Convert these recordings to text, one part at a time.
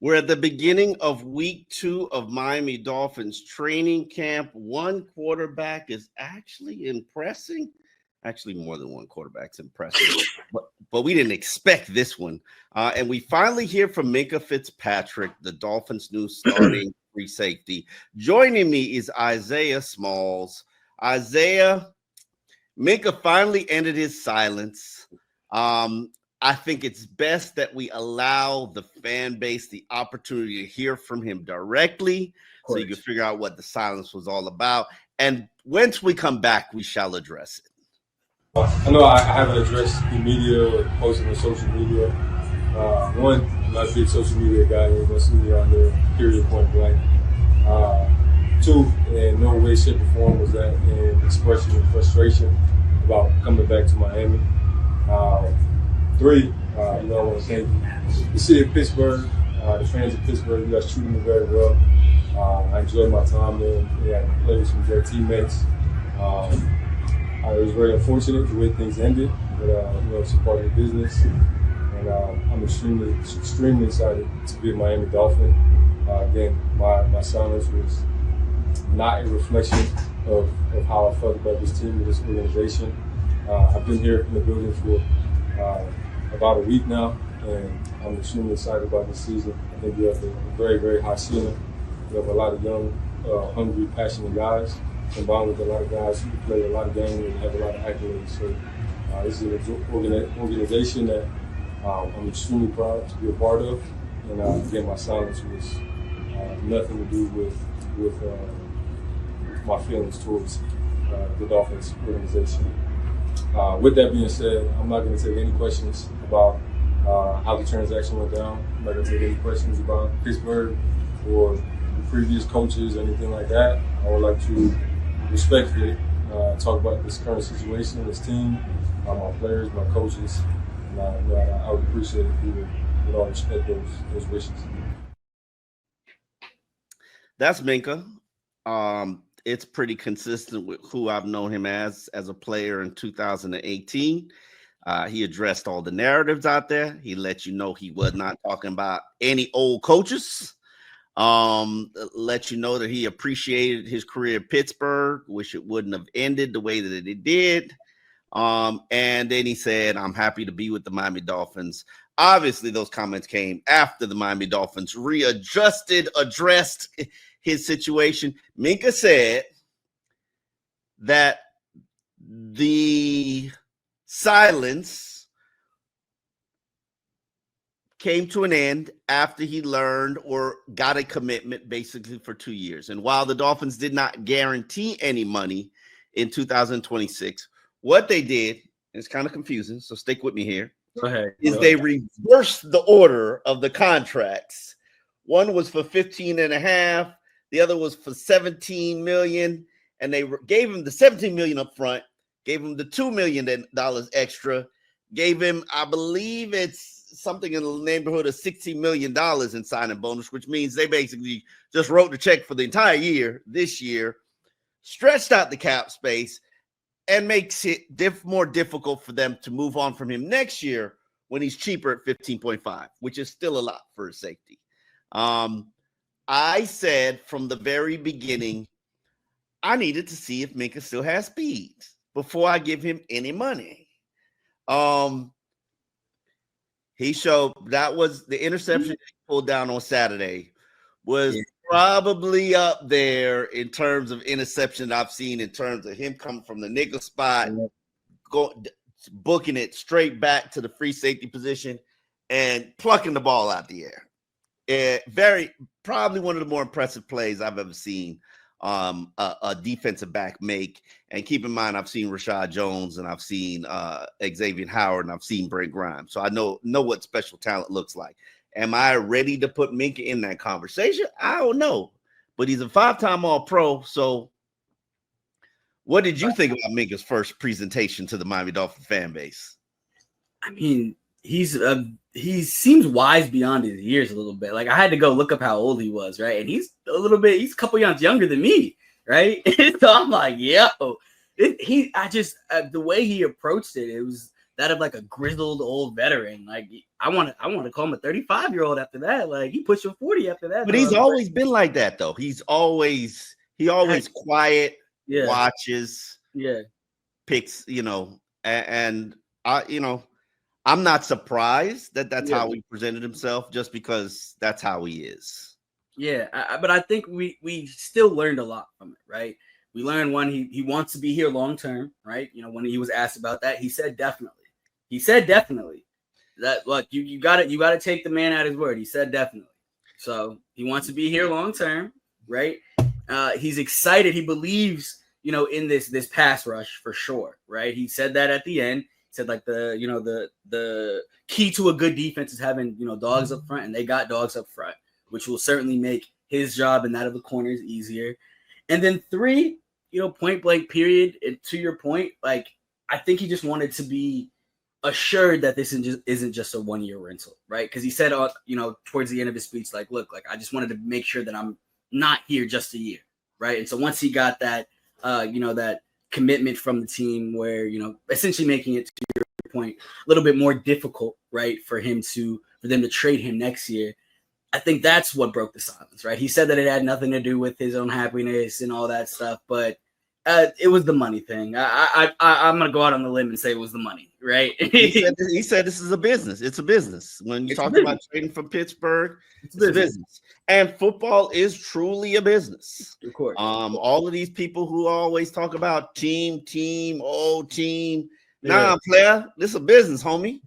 We're at the beginning of week 2 of Miami Dolphins training camp. One quarterback is actually impressing. Actually, more than one quarterback's impressive, but we didn't expect this one. And we finally hear from Minkah Fitzpatrick, the Dolphins' new starting free safety. Joining me is Isaiah Smalls. Isaiah, Minkah finally ended his silence. I think it's best that we allow the fan base the opportunity to hear from him directly so you can figure out what the silence was all about. And once we come back, we shall address it. I know I haven't addressed the media or posted on social media. One, I'm not a big social media guy. You're going to see me on there, period, point blank. Two, in no way, shape, or form was that an expression of frustration about coming back to Miami. Three, I want to thank the city of Pittsburgh, the fans of Pittsburgh. You guys treated me very well. I enjoyed my time there. I played with some great teammates. It was very unfortunate the way things ended, but it's a part of the business. And I'm extremely excited to be a Miami Dolphin. Again, my silence was not a reflection of how I felt about this team or this organization. I've been here in the building for about a week now, and I'm extremely excited about this season. I think we have a very, very high ceiling. We have a lot of young, hungry, passionate guys, combined with a lot of guys who play a lot of games and have a lot of accolades. So this is an organization that I'm extremely proud to be a part of. And again, my silence was nothing to do with my feelings towards the Dolphins organization. With that being said, I'm not going to take any questions about how the transaction went down. I'm not going to take any questions about Pittsburgh or the previous coaches or anything like that. I would like to respectfully talk about this current situation, this team, my players, my coaches. And I would appreciate it if you would all respect those wishes. That's Minkah. It's pretty consistent with who I've known him as a player in 2018. He addressed all the narratives out there. He let you know he was not talking about any old coaches. Let you know that he appreciated his career at Pittsburgh, wish it wouldn't have ended the way that it did. And then he said, I'm happy to be with the Miami Dolphins. Obviously, those comments came after the Miami Dolphins addressed his situation. Minkah said that the silence came to an end after he learned or got a commitment basically for 2 years. And while the Dolphins did not guarantee any money in 2026, what they did, and it's kind of confusing, so stick with me here, they reversed the order of the contracts. One was for 15.5, the other was for 17 million, and they gave him the 17 million up front, gave him the $2 million extra, gave him, I believe it's something in the neighborhood of $60 million in signing bonus, which means they basically just wrote the check for the entire year this year, stretched out the cap space, and makes it more difficult for them to move on from him next year when he's cheaper at 15.5, which is still a lot for a safety. I said from the very beginning, I needed to see if Minkah still has speed before I give him any money. He showed that was the interception he pulled down on Saturday was probably up there in terms of interception I've seen in terms of him coming from the nickel spot, booking it straight back to the free safety position and plucking the ball out the air. Probably one of the more impressive plays I've ever seen a defensive back make. And keep in mind, I've seen Rashad Jones and I've seen Xavier Howard and I've seen Brent Grimes. So I know what special talent looks like. Am I ready to put Minkah in that conversation? I don't know. But he's a 5-time All-Pro. So what did you think about Minkah's first presentation to the Miami Dolphins fan base? I mean, he seems wise beyond his years a little bit. Like, I had to go look up how old he was, right? And he's a couple years younger than me, right? So I'm like, the way he approached it, that of like a grizzled old veteran. Like I want to call him a 35-year-old after that. Like he pushing 40 after that. But he's always been like that though. He always quiet, watches, picks, and I, I'm not surprised that that's how he presented himself, just because that's how he is. Yeah, but I think we still learned a lot from it, right? We learned one, he wants to be here long term, right? When he was asked about that, he said definitely. He said definitely. That look, you got to take the man at his word. He said definitely. So he wants to be here long term, right? He's excited. He believes, in this pass rush for sure, right? He said that at the end. He said like the key to a good defense is having dogs up front, and they got dogs up front, which will certainly make his job and that of the corners easier. And then 3, point blank period. And to your point, like I think he just wanted to be assured that this isn't just a 1-year rental, right? Because he said, towards the end of his speech, like, look, like I just wanted to make sure that I'm not here just a year, right? And so once he got that, that commitment from the team, where essentially making it, to your point, a little bit more difficult, right, for them to trade him next year. I think that's what broke the silence, right? He said that it had nothing to do with his own happiness and all that stuff, but it was the money thing. I'm going to go out on the limb and say it was the money, right? he said this is a business. It's a business. When you talk about trading from Pittsburgh, it's a business. And football is truly a business. Of course. All of these people who always talk about team. Nah, player, this is a business, homie.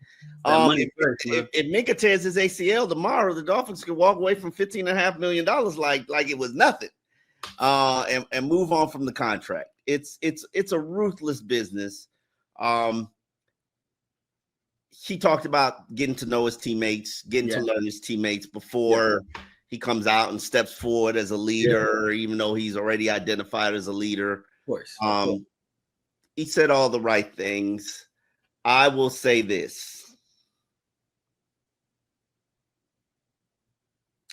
If Minkah tears his ACL tomorrow, the Dolphins could walk away from $15.5 million like it was nothing, and move on from the contract. It's a ruthless business. He talked about getting to know his teammates, getting to learn his teammates before he comes out and steps forward as a leader, even though he's already identified as a leader. Of course. He said all the right things. I will say this.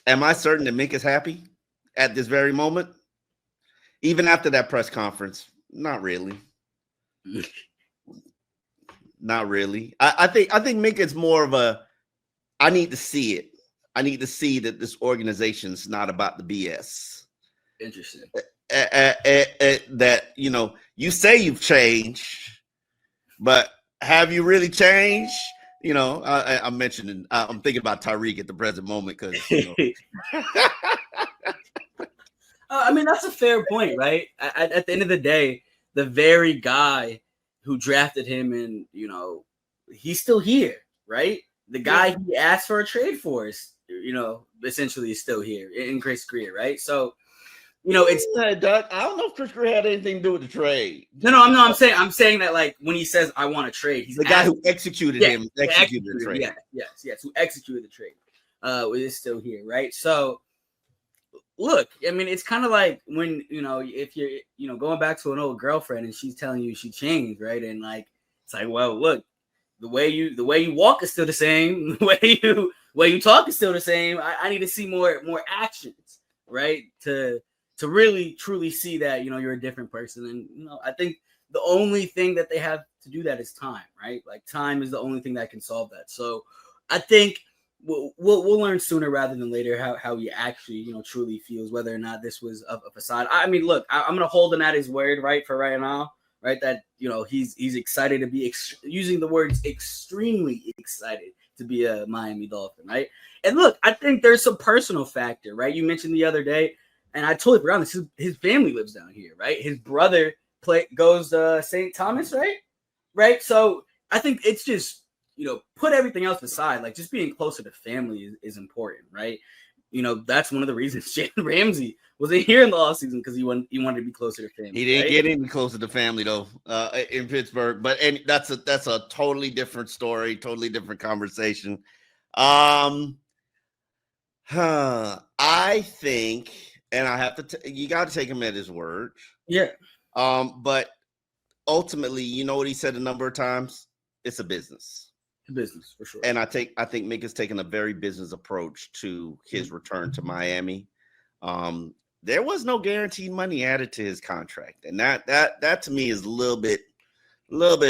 Am I certain that Minkah's happy at this very moment? Even after that press conference? Not really. Not really. I think Minkah's more of I need to see it. I need to see that this organization's not about the BS. Interesting. That, you say you've changed, but have you really changed? I'm mentioning, I'm thinking about Tyreek at the present moment because, I mean, that's a fair point, right? At the end of the day, the very guy who drafted him, and he's still here, right? The guy he asked for a trade for is, essentially is still here in Chris Greer, right? So, it's Doug. I don't know if Chris Greer had anything to do with the trade. No. I'm saying that, like, when he says I want to trade, he's the guy who executed the trade. Yes, who executed the trade. Is still here, right? So, look, I mean, it's kind of like when if you're going back to an old girlfriend and she's telling you she changed, right? And like, it's like, well, look, the way you walk is still the same. The way you talk is still the same. I need to see more actions, right? To really truly see that you're a different person. And I think the only thing that they have to do that is time, right? Like, time is the only thing that can solve that. So I think we'll learn sooner rather than later how he actually truly feels, whether or not this was a facade. I mean, look, I'm gonna hold him at his word, right, for right now, right? That he's excited to be using the words extremely excited to be a Miami Dolphin, right? And look, I think there's some personal factor, right? You mentioned the other day, and I totally forgot this. His family lives down here, right? His brother goes to St. Thomas, right? So I think it's just, put everything else aside, like just being closer to family is important, right? That's one of the reasons Jalen Ramsey wasn't here in the offseason, because he wanted to be closer to family. He didn't get any closer to family though, in Pittsburgh. But that's a totally different story, totally different conversation. I think, and I have to, you got to take him at his word. Yeah. But ultimately, you know what he said a number of times? It's a business. Business, for sure. And I think Minkah's taken a very business approach to his return to Miami. There was no guaranteed money added to his contract, and that to me is a little bit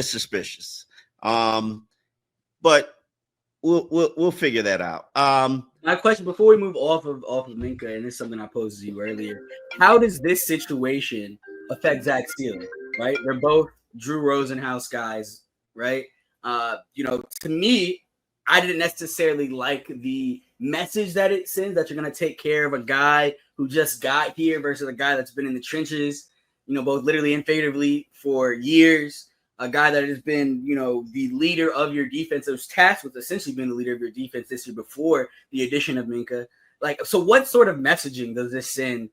suspicious. But we'll figure that out. My question before we move off of Minkah, and this is something I posed to you earlier. How does this situation affect Zach Sieler? Right, they're both Drew Rosenhaus guys, right? To me, I didn't necessarily like the message that it sends that you're going to take care of a guy who just got here versus a guy that's been in the trenches, both literally and figuratively for years. A guy that has been, the leader of your defense, who's tasked with essentially being the leader of your defense this year before the addition of Minkah. So what sort of messaging does this send,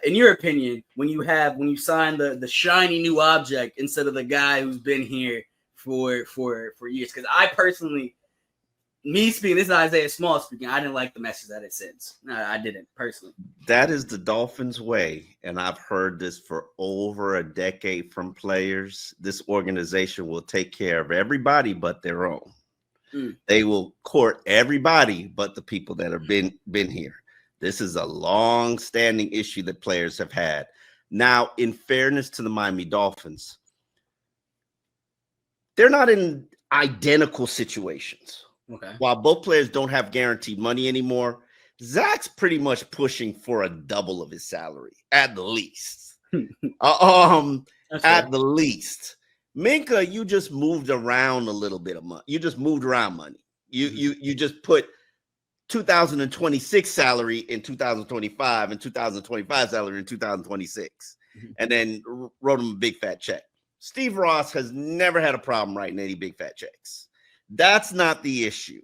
in your opinion, when you sign the shiny new object instead of the guy who's been here for years? Because I personally, me speaking, this is Isaiah Small speaking, I didn't like the message that it sends. No, I didn't personally. That is the Dolphins' way, and I've heard this for over a decade from players. This organization will take care of everybody but their own. They will court everybody but the people that have been here. This is a long-standing issue that players have had. Now, in fairness to the Miami Dolphins, they're not in identical situations. Okay. While both players don't have guaranteed money anymore, Zach's pretty much pushing for a double of his salary at the least. At the least. Minkah, you just moved around a little bit of money. You just moved around money. You just put 2026 salary in 2025 and 2025 salary in 2026, and then wrote him a big fat check. Steve Ross has never had a problem writing any big fat checks. That's not the issue.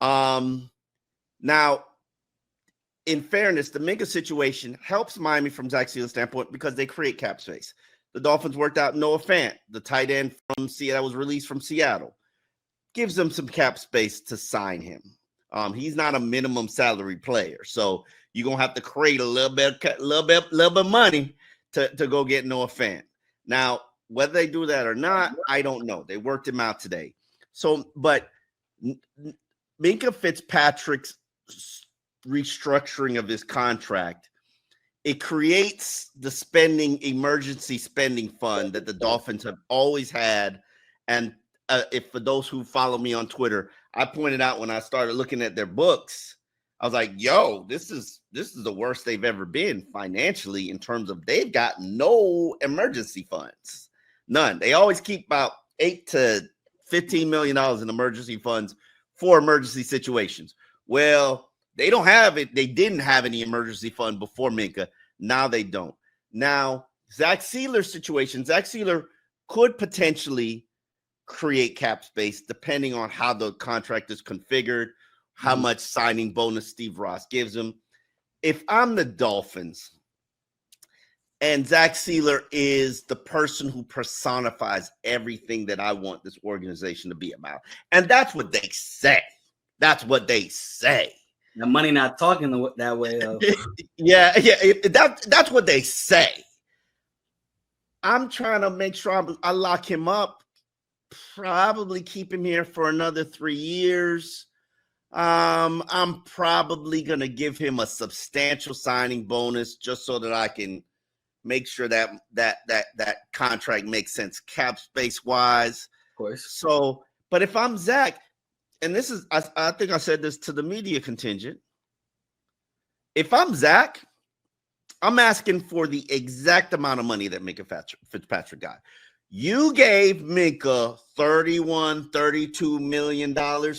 Now, in fairness, the Minkah situation helps Miami from Zach Sieler's standpoint because they create cap space. The Dolphins worked out Noah Fant, the tight end from Seattle, that was released from Seattle. Gives them some cap space to sign him. He's not a minimum salary player, so you're gonna have to create a little bit of money to go get Noah Fant. Now, whether they do that or not, I don't know. They worked him out today. So, but Minkah Fitzpatrick's restructuring of his contract, it creates the emergency spending fund that the Dolphins have always had. And if for those who follow me on Twitter, I pointed out when I started looking at their books, I was like, yo, this is the worst they've ever been financially in terms of they've got no emergency funds. None. They always keep about $8 to $15 million in emergency funds for emergency situations. Well, they don't have it. They didn't have any emergency fund before Minkah. Now they don't. Now, Zach Sieler's situation, Zach Sieler could potentially create cap space depending on how the contract is configured, how much signing bonus Steve Ross gives him. If I'm the Dolphins and Zach Sieler is the person who personifies everything that I want this organization to be about, and that's what they say. That's what they say. The money not talking that way, though. That's what they say. I'm trying to make sure I lock him up, probably keep him here for another 3 years. I'm probably going to give him a substantial signing bonus just so that I can make sure that contract makes sense cap space wise. Of course. So, but if I'm Zach, and this is, I think I said this to the media contingent. If I'm Zach, I'm asking for the exact amount of money that Minkah Fitzpatrick got. You gave Minkah $32 million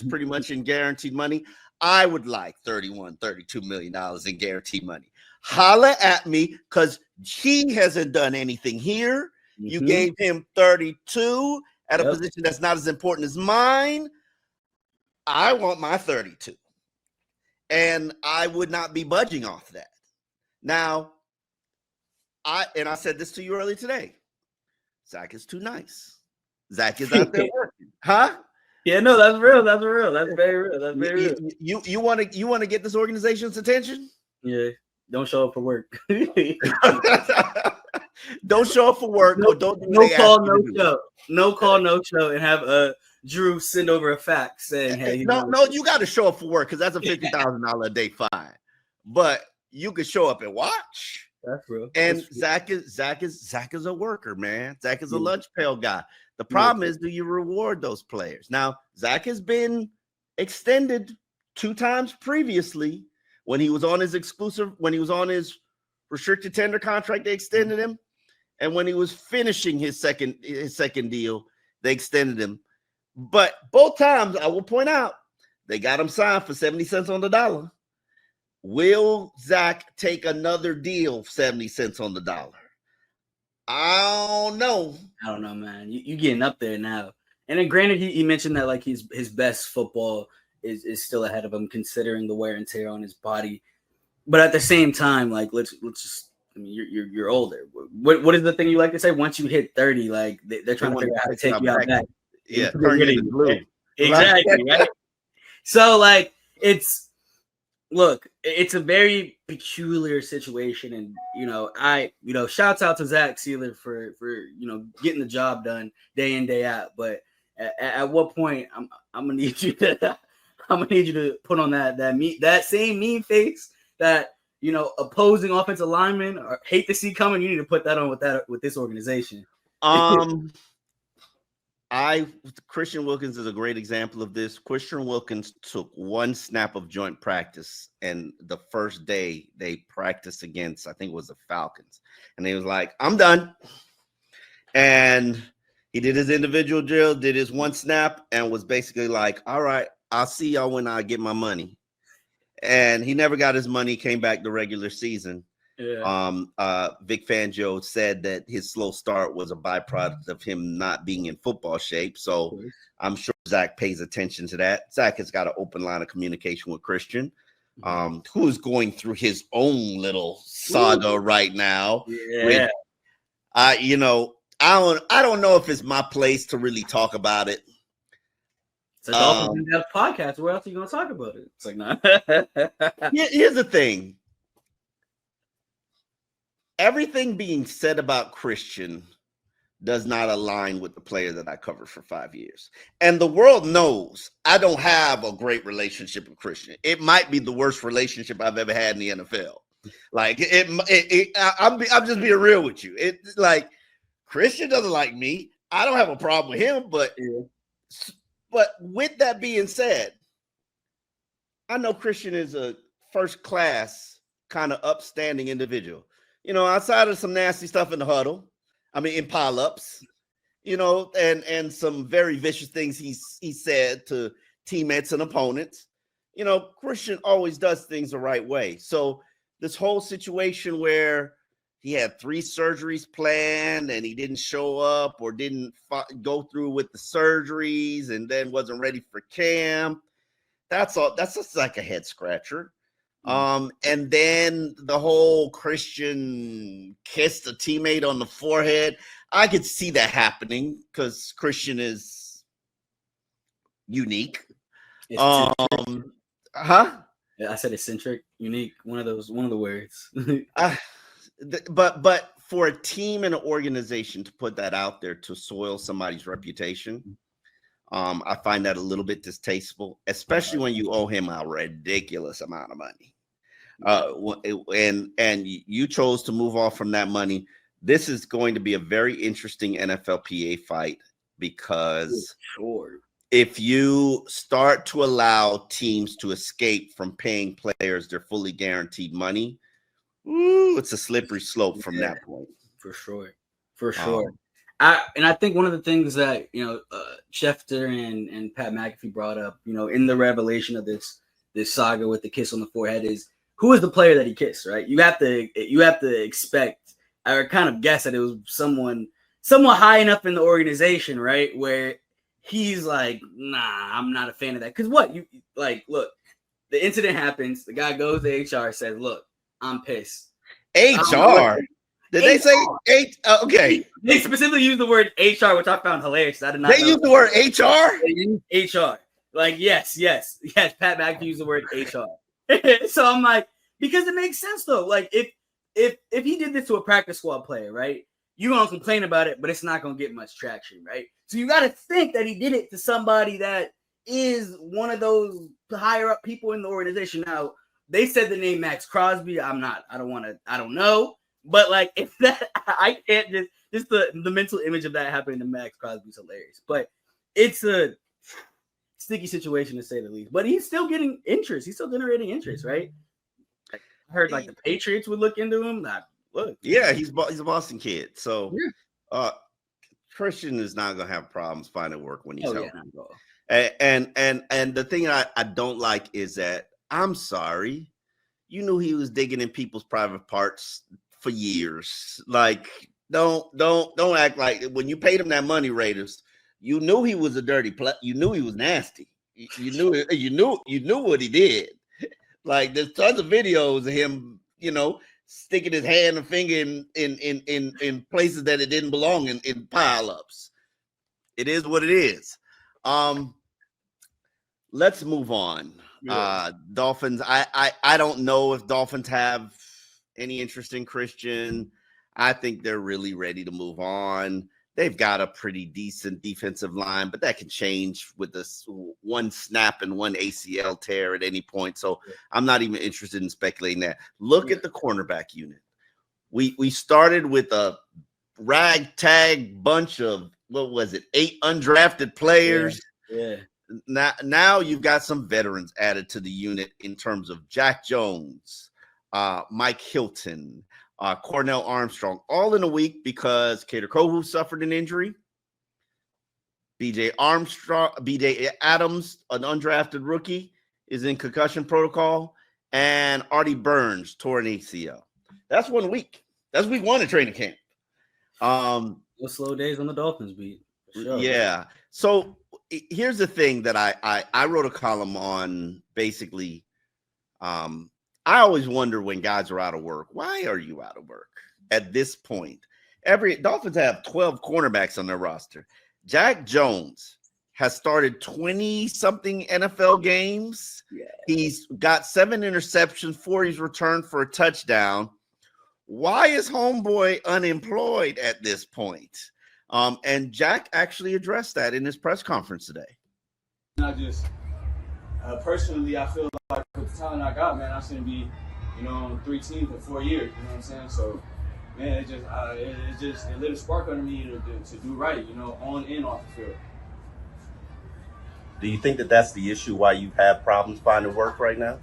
pretty much in guaranteed money. I would like $32 million in guaranteed money. Holla at me because he hasn't done anything here. You gave him 32 at a position that's not as important as mine. I want my 32. And I would not be budging off that. Now, I said this to you earlier today. Zach is too nice. Zach is out there working. Huh? Yeah, no, that's real. That's real. That's very real. That's very real. You want to get this organization's attention? Yeah. Don't show up for work. Don't show up for work. No, don't do no call, no show. No call, no show, and have Drew send over a fax saying, "Hey, no, you got to show up for work because that's a $50,000 a day fine. But you could show up and watch. That's real. And That's real. Zach is a worker, man. Zach is a lunch pail guy. The problem is, do you reward those players? Now, Zach has been extended 2 times previously when he was on his restricted tender contract, they extended him. And when he was finishing his second deal, they extended him. But both times, I will point out, they got him signed for 70 cents on the dollar. Will Zach take another deal, 70 cents on the dollar? I don't know. I don't know, man. You getting up there now. And then granted, he mentioned that like his best football is still ahead of him, considering the wear and tear on his body. But at the same time, like let's just, I mean, you're older. What is the thing you like to say? Once you hit 30, like they're trying to figure out how to take you out back. Yeah, turn you into blue. Exactly, right? So like it's a very peculiar situation, and shouts out to Zach Sieler for getting the job done day in, day out. But at what point I'm gonna need you to put on that same mean face that opposing offensive linemen hate to see coming. You need to put that on with this organization. Christian Wilkins is a great example of this. Christian Wilkins took 1 snap of joint practice, and the first day they practiced against, I think it was the Falcons, and he was like, "I'm done." And he did his individual drill, did his 1 snap, and was basically like, "All right, I'll see y'all when I get my money." And he never got his money, came back the regular season. Yeah. Vic Fangio said that his slow start was a byproduct of him not being in football shape. So I'm sure Zach pays attention to that. Zach has got an open line of communication with Christian, who is going through his own little saga right now. Yeah. I don't know if it's my place to really talk about it. It's a Dolphins in-depth podcast. Where else are you going to talk about it? It's like, nah. Here's the thing. Everything being said about Christian does not align with the player that I covered for 5 years. And the world knows I don't have a great relationship with Christian. It might be the worst relationship I've ever had in the NFL. Like I'm just being real with you. It's like Christian doesn't like me. I don't have a problem with him, but with that being said, I know Christian is a first class kind of upstanding individual. Outside of some nasty stuff in the huddle, in pile-ups, and some very vicious things he said to teammates and opponents, Christian always does things the right way. So this whole situation where he had 3 surgeries planned and he didn't show up or didn't go through with the surgeries and then wasn't ready for camp, that's just like a head scratcher. And then the whole Christian kissed a teammate on the forehead. I could see that happening because Christian is unique. Yeah, I said eccentric, unique. One of the words. But for a team and an organization to put that out there to soil somebody's reputation, I find that a little bit distasteful, especially when you owe him a ridiculous amount of money. And you chose to move off from that money. This is going to be a very interesting NFLPA fight because if you start to allow teams to escape from paying players their fully guaranteed money, it's a slippery slope from that point. For sure. I think one of the things that Schefter and Pat McAfee brought up, in the revelation of this saga with the kiss on the forehead is, who is the player that he kissed, right? You have to expect or kind of guess that it was someone somewhat high enough in the organization, right? Where he's like, nah, I'm not a fan of that. Because look, the incident happens. The guy goes to HR, says, look, I'm pissed. HR? Did they say okay. They specifically used the word HR, which I found hilarious. I did not. They used the word HR? They used HR. Like, yes. Pat McAfee used the word HR. So I'm like, because it makes sense though. Like if he did this to a practice squad player, right? You're gonna complain about it, but it's not gonna get much traction, right? So you gotta think that he did it to somebody that is one of those higher up people in the organization. Now they said the name Max Crosby. I don't know. But like, if that, I can't just the mental image of that happening to Max Crosby's hilarious. But it's a sticky situation to say the least. But he's still getting interest. He's still generating interest, right? I heard like the Patriots would look into him. Look, yeah, he's a Boston kid, so yeah. Christian is not gonna have problems finding work when he's healthy. Yeah. And the thing I don't like is that, I'm sorry, you knew he was digging in people's private parts for years. Like, don't act like when you paid him that money, Raiders, you knew he was a dirty play. You knew he was nasty. You knew what he did. Like, there's tons of videos of him, sticking his hand and finger in places that it didn't belong in pileups. It is what it is. Let's move on. Dolphins. I don't know if Dolphins have any interest in Christian. I think they're really ready to move on. They've got a pretty decent defensive line, but that can change with this one snap and one ACL tear at any point. So I'm not even interested in speculating that. Look at the cornerback unit. We started with a ragtag bunch of, 8 undrafted players. Yeah. Now you've got some veterans added to the unit in terms of Jack Jones, Mike Hilton, Cornell Armstrong, all in a week because Kader Kohu suffered an injury. BJ Adams, an undrafted rookie, is in concussion protocol, and Artie Burns tore an ACL. That's 1 week. That's week 1 of training camp. No slow days on the Dolphins beat. Sure. Yeah. So here's the thing that I wrote a column on. Basically, I always wonder when guys are out of work. Why are you out of work at this point? Dolphins have 12 cornerbacks on their roster. Jack Jones has started 20-something NFL games. Yeah. He's got 7 interceptions, 4 he's returned for a touchdown. Why is homeboy unemployed at this point? And Jack actually addressed that in his press conference today. Not just personally, I feel like with the talent I got, man, I shouldn't be, on 3 teams for 4 years. You know what I'm saying? So, man, it lit a spark under me to do right. On and off the field. Do you think that that's the issue why you have problems finding work right now?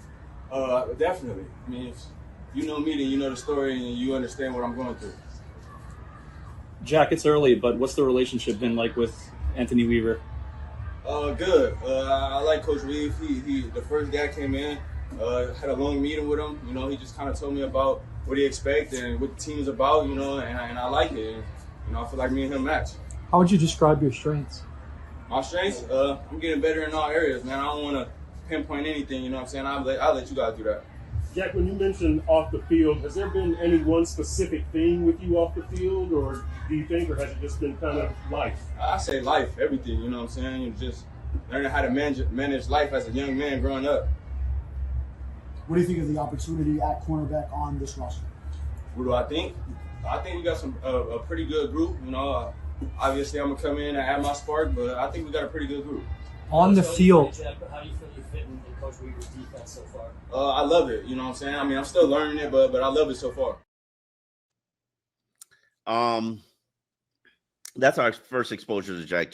Definitely. I mean, if you know me, then you know the story and you understand what I'm going through. Jack, it's early, but what's the relationship been like with Anthony Weaver? Good. I like Coach Reeves. He the first guy came in, had a long meeting with him. He just kind of told me about what he expects and what the team is about, and I like it. And, I feel like me and him match. How would you describe your strengths? My strengths? I'm getting better in all areas, man. I don't want to pinpoint anything, you know what I'm saying? I'll let you guys do that. Jack, when you mentioned off the field, has there been any one specific thing with you off the field, or do you think, or has it just been kind of life? I say life, everything, you know what I'm saying? You're just learning how to manage life as a young man growing up. What do you think of the opportunity at cornerback on this roster? What do I think? I think we got a pretty good group. Obviously I'm going to come in and add my spark, but I think we got a pretty good group. On the field. How do you feel you fit in Coach Weaver's defense so far? I love it. You know what I'm saying? I mean, I'm still learning it, but I love it so far. That's our first exposure to Jack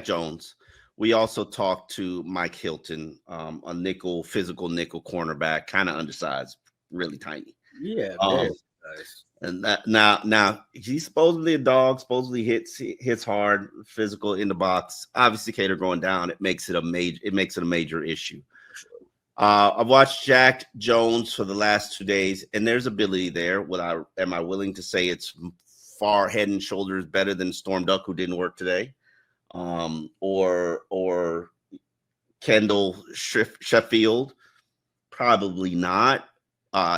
Jones. We also talked to Mike Hilton, a physical nickel cornerback, kind of undersized, really tiny. Yeah. Nice. And that, now he's supposedly a dog. Supposedly hits hard, physical in the box. Obviously, Kader going down, it makes it a major issue. I've watched Jack Jones for the last 2 days, and there's ability there. Am I willing to say it's far head and shoulders better than Storm Duck, who didn't work today, or Kendall Sheffield? Probably not.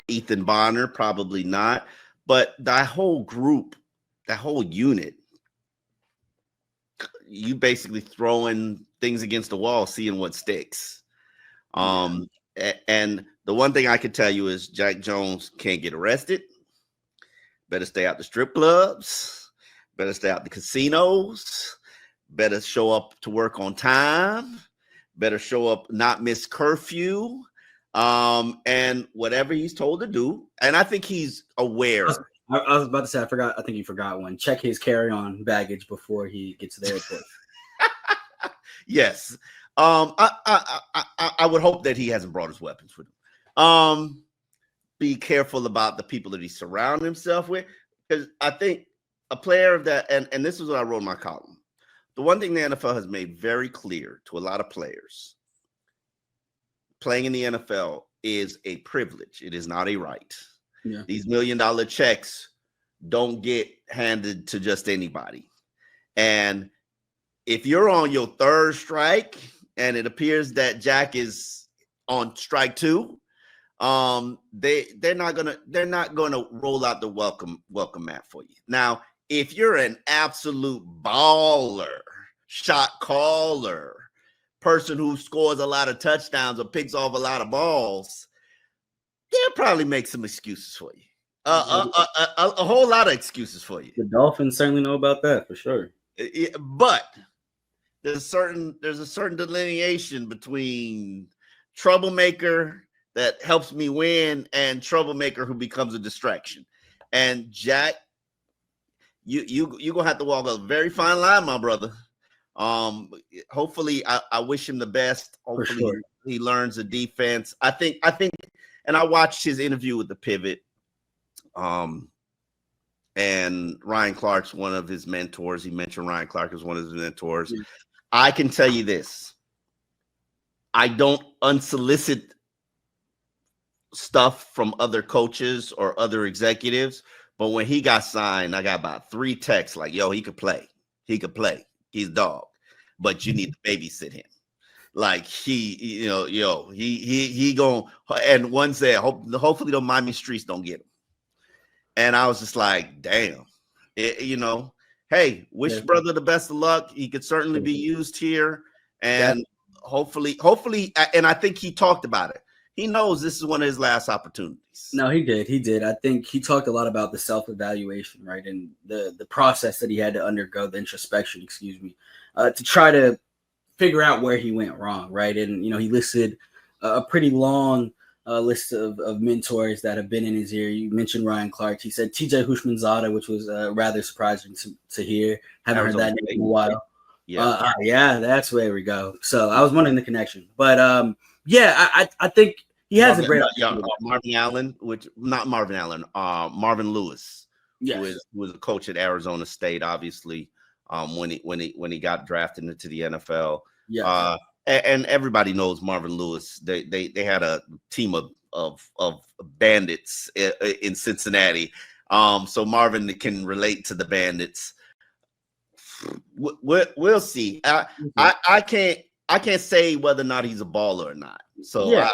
Ethan Bonner, probably not. But that whole group, that whole unit, you basically throwing things against the wall, seeing what sticks. And the one thing I can tell you is Jack Jones can't get arrested. Better stay out the strip clubs. Better stay out the casinos. Better show up to work on time. Better show up, not miss curfew. And whatever he's told to do, and I think he's aware. I was about to say, I think you forgot one. Check his carry-on baggage before he gets to the airport. Yes. I would hope that he hasn't brought his weapons with him. Be careful about the people that he surrounds himself with, because I think a player of that, and this is what I wrote in my column. The one thing the NFL has made very clear to a lot of players, playing in the NFL is a privilege. It is not a right. Yeah. These $1 million checks don't get handed to just anybody. And if you're on your third strike and it appears that Jack is on strike 2, they're not gonna roll out the welcome mat for you. Now, if you're an absolute baller, shot caller, person who scores a lot of touchdowns or picks off a lot of balls, they'll probably make some excuses for you. A whole lot of excuses for you. The Dolphins certainly know about that for sure. But there's a certain delineation between troublemaker that helps me win and troublemaker who becomes a distraction. And Jack, you're gonna have to walk a very fine line, my brother. Hopefully I wish him the best. Hopefully sure. He learns the defense. I think, and I watched his interview with the Pivot. And Ryan Clark's one of his mentors. He mentioned Ryan Clark as one of his mentors. Yeah. I can tell you this. I don't unsolicit stuff from other coaches or other executives, but when he got signed, I got about 3 texts like, yo, he could play. He could play. He's dog. But you need to babysit him. Like he going, and one said, hopefully the Miami streets don't get him. And I was just like, damn, hey, wish brother the best of luck. He could certainly be used here. And hopefully, and I think he talked about it. He knows this is one of his last opportunities. No, he did. I think he talked a lot about the self-evaluation, right? And the process that he had to undergo, the introspection, to try to figure out where he went wrong, right? And, he listed a pretty long list of mentors that have been in his ear. You mentioned Ryan Clark. He said TJ Hushmanzada, which was rather surprising to hear. Haven't heard that name in a while. Yeah, that's where we go. So I was wondering the connection. But, I think he has a great Marvin Allen, Marvin Lewis, who was a coach at Arizona State, obviously, when he got drafted into the NFL. Yeah. And everybody knows Marvin Lewis. They had a team of bandits in Cincinnati. So Marvin can relate to the bandits. We'll see. I can't say whether or not he's a baller or not. So yeah.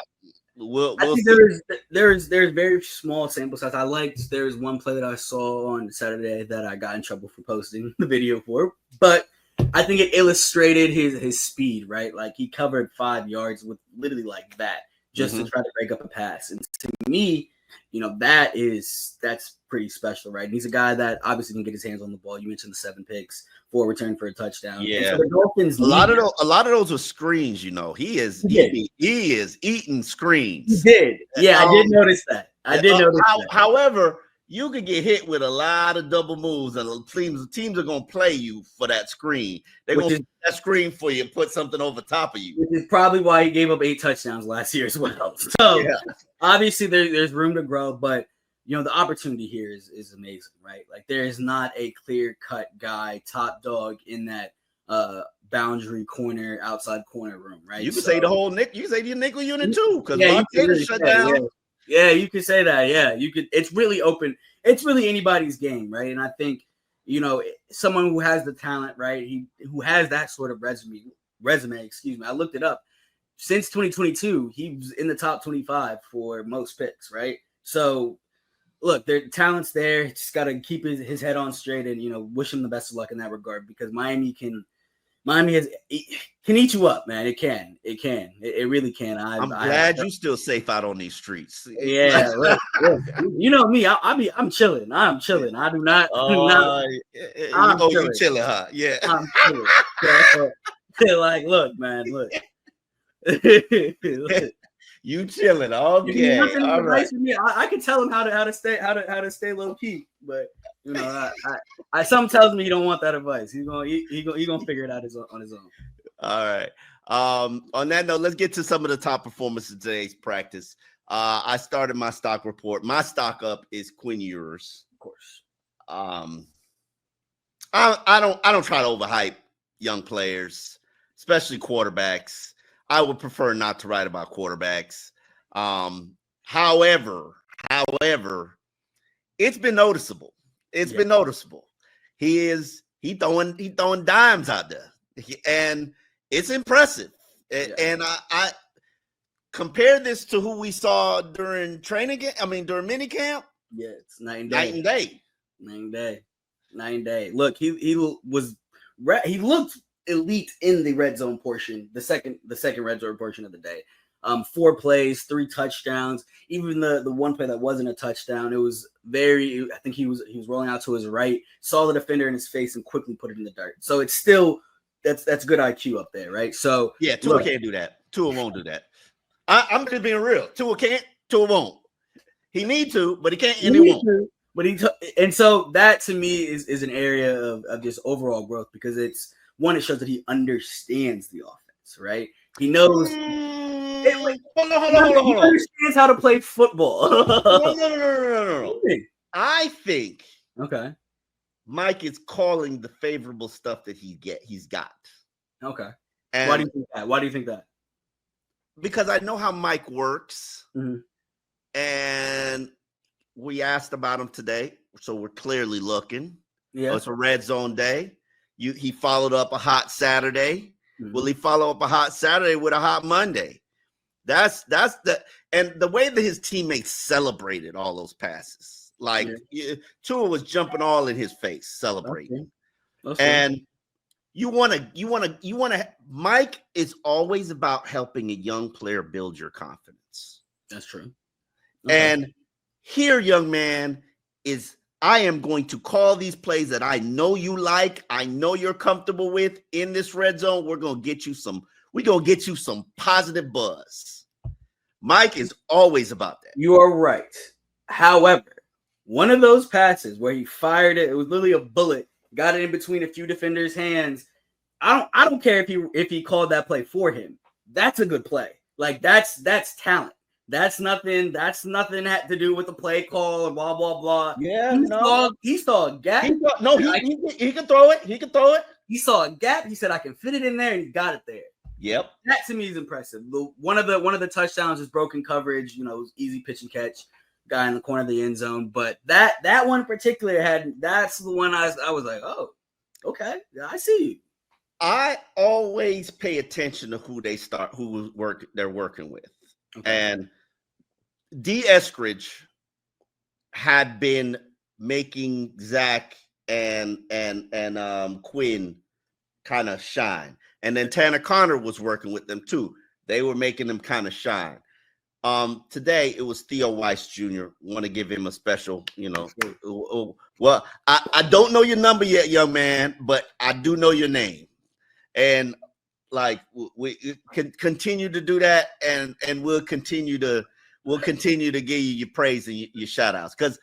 We'll see. There's very small sample size. There's one play that I saw on Saturday that I got in trouble for posting the video for, but I think it illustrated his speed, right? Like he covered 5 yards with literally like that just to try to break up a pass. And to me, that's pretty special, right? And he's a guy that obviously can get his hands on the ball. You mentioned the 7 picks, 4 return for a touchdown. Yeah, so the Dolphins a lot of those were screens. He is eating screens. He did. Yeah, I did notice that. However, you could get hit with a lot of double moves, and teams are going to play you for that screen. They're going to put that screen for you and put something over top of you. Which is probably why he gave up 8 touchdowns last year as well. So obviously there's room to grow, but the opportunity here is amazing, right? Like there is not a clear-cut guy, top dog in that boundary corner, outside corner room, right? You could say the whole you say the nickel unit too, because shut down. Yeah. Yeah, you could say that. Yeah, you could. It's really open. It's really anybody's game, right? And I think, someone who has the talent, right? Who has that sort of resume. I looked it up. Since 2022, he was in the top 25 for most picks, right? So, look, their talent's there. Just got to keep his head on straight and wish him the best of luck in that regard, because Miami can eat you up, man. It can. It really can. I'm glad you're still safe out on these streets. Yeah, look, you know me. I'm chilling. I'm chilling. I do not. You're chilling, huh? Yeah. I'm chilling. Like, look, man. Look. You chilling? If he Okay, wants any all right. advice from me, I can tell him how to stay low key. But you know, I something tells me you don't want that advice. He's gonna figure it out on his own. All right. On that note, let's get to some of the top performances of today's practice. I started my stock report. My stock up is Quinn Ewers. Of course. I don't try to overhype young players, especially quarterbacks. I would prefer not to write about quarterbacks. However, it's been noticeable. It's been noticeable. He throwing dimes out there, and it's impressive. And I compare this to who we saw during during minicamp. Yeah, it's night and day. Look, he looked elite in the red zone portion, the second red zone portion of the day. 4 plays, 3 touchdowns. Even the one play that wasn't a touchdown, it was I think he was rolling out to his right, saw the defender in his face and quickly put it in the dirt. So it's still that's good IQ up there, right? So yeah, Tua can't do that. Tua won't do that. I'm just being real. Tua can't. Tua won't. He need to, but he can't, and he won't. But and so that to me is an area of just overall growth, because it's one, it shows that he understands the offense, right? He knows. Hold on. He understands how to play football. No. I think Mike is calling the favorable stuff that he's got. Okay. And why do you think that? Because I know how Mike works, and we asked about him today, so we're clearly looking. Yeah, it's a red zone day. He followed up a hot Saturday. Will he follow up a hot Saturday with a hot Monday? That's the way that his teammates celebrated all those passes. Like Tua was jumping all in his face, celebrating. Okay. And you want to. Mike is always about helping a young player build your confidence. That's true. Okay. And here, young man, I am going to call these plays that I know you like, I know you're comfortable with in this red zone. We're gonna get you some positive buzz. Mike is always about that. You are right. However, one of those passes where he fired it was literally a bullet, got it in between a few defenders' hands. I don't care if he called that play for him. That's a good play. Like that's talent. That's nothing had to do with the play call and blah blah blah. Yeah, he saw a gap. He can throw it. He can throw it. He saw a gap. He said, "I can fit it in there," and he got it there. Yep, that to me is impressive. One of the touchdowns is broken coverage. You know, easy pitch and catch, guy in the corner of the end zone. But that one in particular that's the one I was like, oh, okay, I see you. I always pay attention to who they're working with. Okay. And D. Eskridge had been making Zach and Quinn kind of shine. And then Tanner Connor was working with them too. They were making them kind of shine. Today it was Theo Weiss Jr. Want to give him a special, well, I don't know your number yet, young man, but I do know your name. And like we can continue to do that, and we'll continue to give you your praise and your shout outs, because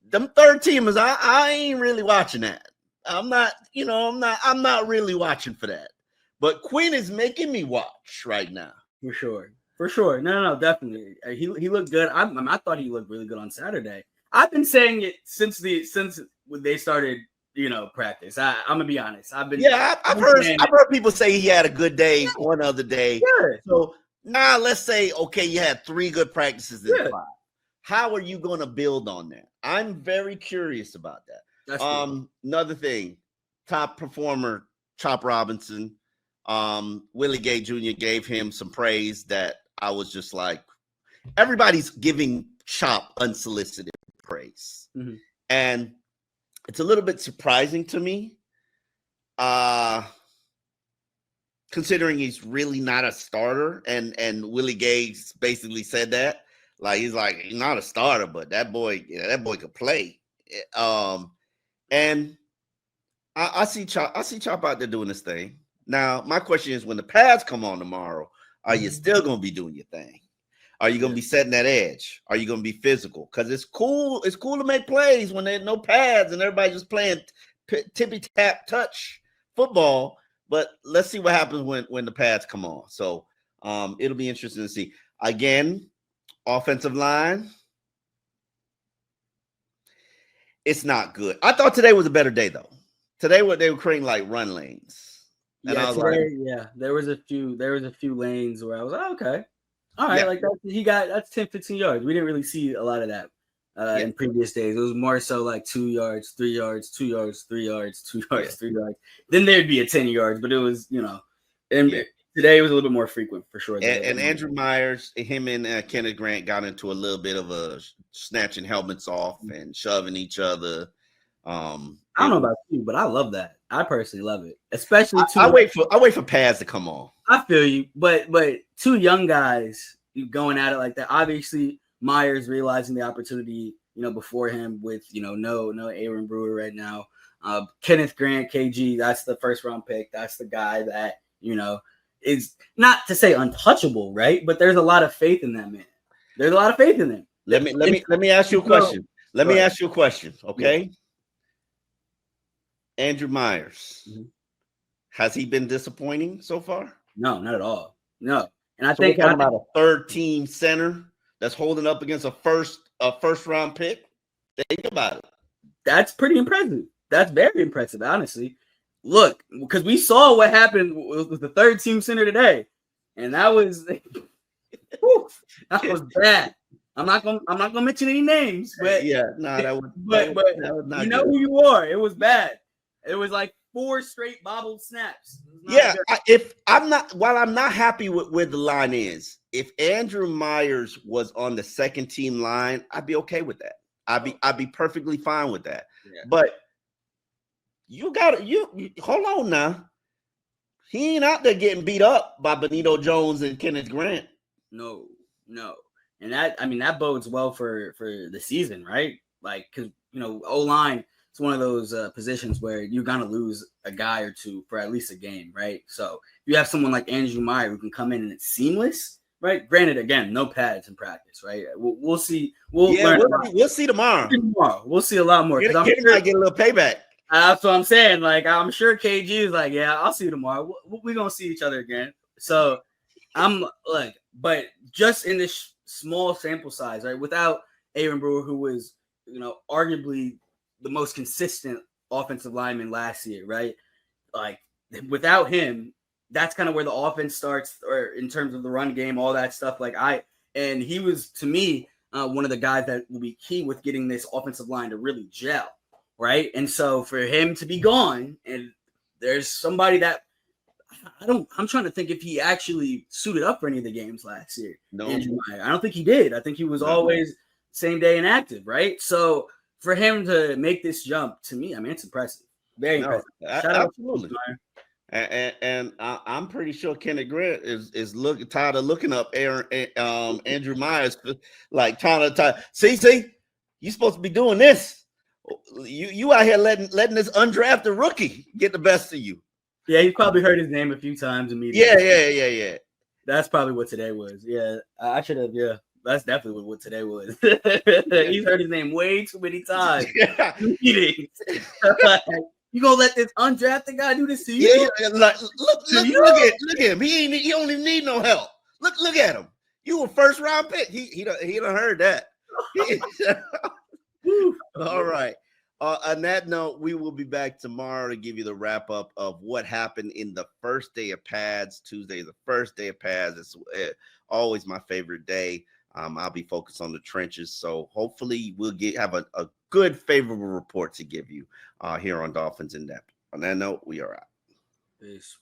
them third teamers, I ain't really watching that. I'm not really watching for that. But Quinn is making me watch right now. For sure. No, definitely. He looked good. I thought he looked really good on Saturday. I've been saying it since they started, practice. I'm gonna be honest. I've heard people say he had a good day one other day. Yeah. So now let's say, okay, you had 3 good practices in 5. How are you going to build on that? I'm very curious about that. That's another thing, top performer, Chop Robinson. Willie Gay Jr. gave him some praise that I was just like, everybody's giving Chop unsolicited praise. Mm-hmm. And it's a little bit surprising to me, considering he's really not a starter. And Willie Gay basically said that. Like, he's not a starter, but that boy could play. And I see Chop out there doing this thing. Now, my question is, when the pads come on tomorrow, are you still going to be doing your thing? Are you going to be setting that edge? Are you going to be physical? Because it's cool. It's cool to make plays when there's no pads and everybody just playing tippy tap touch football. But let's see what happens when the pads come on. So it'll be interesting to see. Again, offensive line. It's not good. I thought today was a better day though. Today they were creating like run lanes. And Yeah, I was today, like, there was a few lanes where I was like, okay. All right, Yeah. like that's 10, 15 yards. We didn't really see a lot of that in previous days. It was more so like 2 yards, 3 yards, 2 yards, 3 yards, 2 yards, 3 yards. Then there'd be a 10 yards, but it was, and today it was a little bit more frequent for sure. And Andrew Myers, him and Kenneth Grant got into a little bit of a snatching helmets off and shoving each other. I don't know about you, but I love that. I personally love it, especially I wait for pads to come on. I feel you, but two young guys going at it like that. Obviously, Myers realizing the opportunity, before him with no Aaron Brewer right now. Kenneth Grant, KG, that's the first round pick. That's the guy that is not to say untouchable, right? But there's a lot of faith in that man. There's a lot of faith in him. Let me ask you a question. Let me ask you a question, okay? Yeah. Andrew Myers, has he been disappointing so far? No, not at all. No, and I so think we're talking about a third team center that's holding up against a first round pick. Think about it. That's pretty impressive. That's very impressive, honestly. Look, because we saw what happened with the third team center today, and that was bad. I'm not gonna mention any names, but that would not you know who you are. It was bad. It was like 4 straight bobbled snaps. While I'm not happy with where the line is, if Andrew Myers was on the second team line, I'd be okay with that. I'd be perfectly fine with that. Yeah. But you hold on now. He ain't out there getting beat up by Benito Jones and Kenneth Grant. No. And that bodes well for the season, right? Like, because O-line, it's one of those positions where you're gonna lose a guy or two for at least a game, right? So if you have someone like Andrew Meyer who can come in and it's seamless, right? Granted, again, no pads in practice, right? We'll see. We'll see tomorrow. We'll see a lot more. He might get a little payback. That's what I'm saying. Like, I'm sure KG is like, yeah, I'll see you tomorrow. We're gonna see each other again. So I'm like, but just in this small sample size, right? Without Aaron Brewer, who was, arguably the most consistent offensive lineman last year, right? Like, without him, that's kind of where the offense starts, or in terms of the run game, all that stuff. And he was, to me, one of the guys that will be key with getting this offensive line to really gel, right? And so for him to be gone, and there's somebody that I'm trying to think if he actually suited up for any of the games last year. No, Andrew Meyer. I don't think he did. I think he was always same day inactive, right? So for him to make this jump, to me, it's impressive. Very impressive. Absolutely. And I'm pretty sure Kenneth Grant is tired of looking up Andrew Myers, like trying to see, you supposed to be doing this. You out here letting this undrafted rookie get the best of you. Yeah, he's probably heard his name a few times immediately. Yeah. That's probably what today was. Yeah, I should have. Yeah, that's definitely what today was. He's heard his name way too many times. You gonna let this undrafted guy do this to you? Yeah. Like, look at him. He don't even need no help. Look at him. You a first round pick. He done heard that. All right. On that note, we will be back tomorrow to give you the wrap up of what happened in the first day of pads. Tuesday is the first day of pads. It's always my favorite day. I'll be focused on the trenches. So hopefully we'll have a good, favorable report to give you here on Dolphins in Depth. On that note, we are out. Peace.